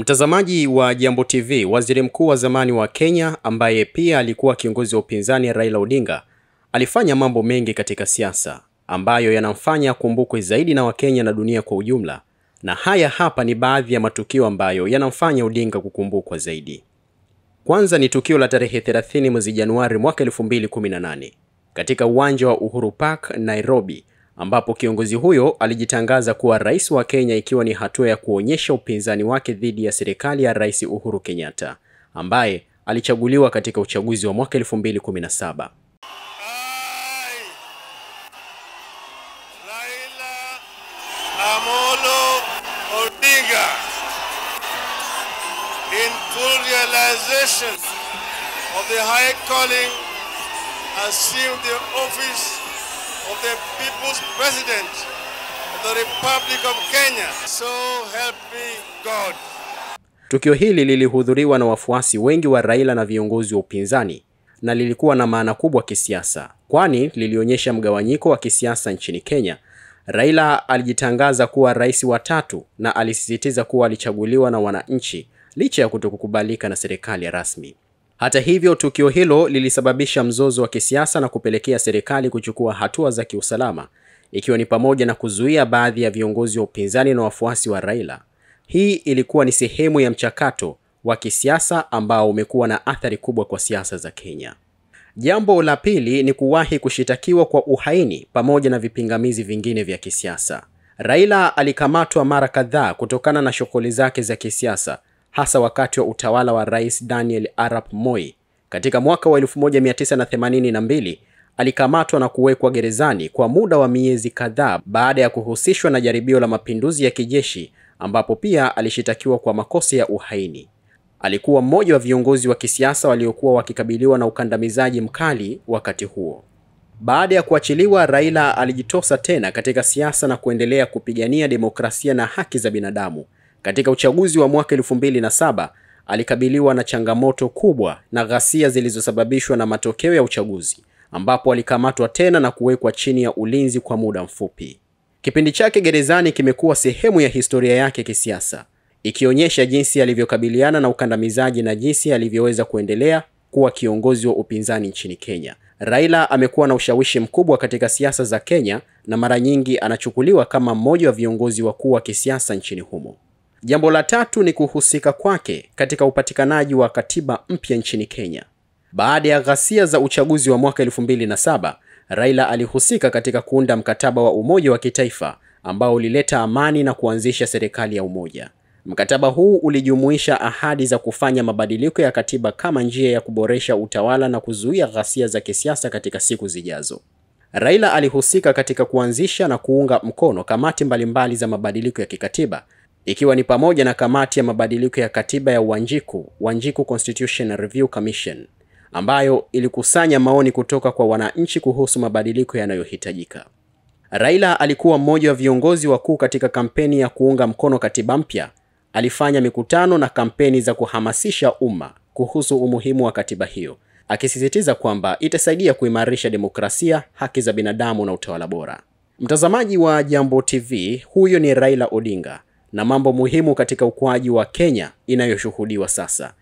Mtazamaji wa Jambo TV, waziri mkuu wa zamani wa Kenya ambaye pia alikuwa kiongozi wa upinzani Raila Odinga alifanya mambo mengi katika siasa ambayo yanamfanya kumbukwe zaidi na Wakenya na dunia kwa ujumla, na haya hapa ni baadhi ya matukio ambayo yanamfanya Odinga kukumbukwa zaidi. Kwanza ni tukio la tarehe 30 mwezi Januari mwaka 2018 katika uwanja wa Uhuru Park, Nairobi, ambapo kiongozi huyo alijitangaza kuwa rais wa Kenya, ikiwa ni hatua ya kuonyesha upinzani wake dhidi ya serikali ya Rais Uhuru Kenyatta ambaye alichaguliwa katika uchaguzi wa mwaka 2017. Raila Amolo Odinga, in full realization of the high calling, assumed the office of the People's President of the Republic of Kenya. So help me God. Tukio hili lilihudhuriwa na wafuasi wengi wa Raila na viongozi wa upinzani, na lilikuwa na maana kubwa kisiasa, kwani lilionyesha mgawanyiko wa kisiasa nchini Kenya. Raila alijitangaza kuwa rais wa tatu na alisisitiza kuwa alichaguliwa na wananchi licha ya kutokukubalika na serikali rasmi. Hata hivyo, tukio hilo lilisababisha mzozo wa kisiasa na kupelekea serikali kuchukua hatua za kiusalama, ikiwa ni pamoja na kuzuia baadhi ya viongozi wa upinzani na wafuasi wa Raila. Hii ilikuwa ni sehemu ya mchakato wa kisiasa ambao umekuwa na athari kubwa kwa siasa za Kenya. Jambo la pili ni kuwahi kushitakiwa kwa uhaini pamoja na vipingamizi vingine vya kisiasa. Raila alikamatwa mara kadhaa kutokana na shughuli zake za kisiasa, hasa wakati wa utawala wa Rais Daniel Arap Moi. Katika mwaka wa 1982 alikamatwa na kuwekwa gerezani kwa muda wa miezi kadhaa baada ya kuhusishwa na jaribio la mapinduzi ya kijeshi, ambapo pia alishitakiwa kwa makosa ya uhaini. Alikuwa mmoja wa viongozi wa kisiasa waliokuwa wakikabiliwa na ukandamizaji mkali wakati huo. Baada ya kuachiliwa, Raila alijitosa tena katika siasa na kuendelea kupigania demokrasia na haki za binadamu. Katika uchaguzi wa mwaka 2007 alikabiliwa na changamoto kubwa na ghasia zilizosababishwa na matokeo ya uchaguzi, ambapo alikamatwa tena na kuwekwa chini ya ulinzi kwa muda mfupi. Kipindi chake gerezani kimekuwa sehemu ya historia yake kisiasa, ikionyesha jinsi alivyokabiliana na ukandamizaji na jinsi alivyoweza kuendelea kuwa kiongozi wa upinzani nchini Kenya. Raila amekuwa na ushawishi mkubwa katika siasa za Kenya na mara nyingi anachukuliwa kama mmoja wa viongozi wakuu wa kisiasa nchini humo. Jambo la tatu ni kuhusika kwake katika upatikanaji wa katiba mpya nchini Kenya. Baada ya ghasia za uchaguzi wa mwaka 2007, Raila alihusika katika kuunda mkataba wa umoja wa kitaifa ambao ulileta amani na kuanzisha serikali ya umoja. Mkataba huu ulijumuisha ahadi za kufanya mabadiliko ya katiba kama njia ya kuboresha utawala na kuzuia ghasia za kisiasa katika siku zijazo. Raila alihusika katika kuanzisha na kuunga mkono kamati mbalimbali za mabadiliko ya kikatiba, ikiwa ni pamoja na kamati ya mabadiliko ya katiba ya Wanjiku Constitution Review Commission, ambayo ilikusanya maoni kutoka kwa wananchi kuhusu mabadiliko yanayohitajika. Raila alikuwa mmoja wa viongozi wakuu katika kampeni ya kuunga mkono katiba mpya. Alifanya mikutano na kampeni za kuhamasisha umma kuhusu umuhimu wa katiba hiyo, akisisitiza kwamba itasaidia kuimarisha demokrasia, haki za binadamu na utawala bora. Mtazamaji wa Jambo TV, huyo ni Raila Odinga na mambo muhimu katika ukuaji wa Kenya inayoshuhudiwa sasa.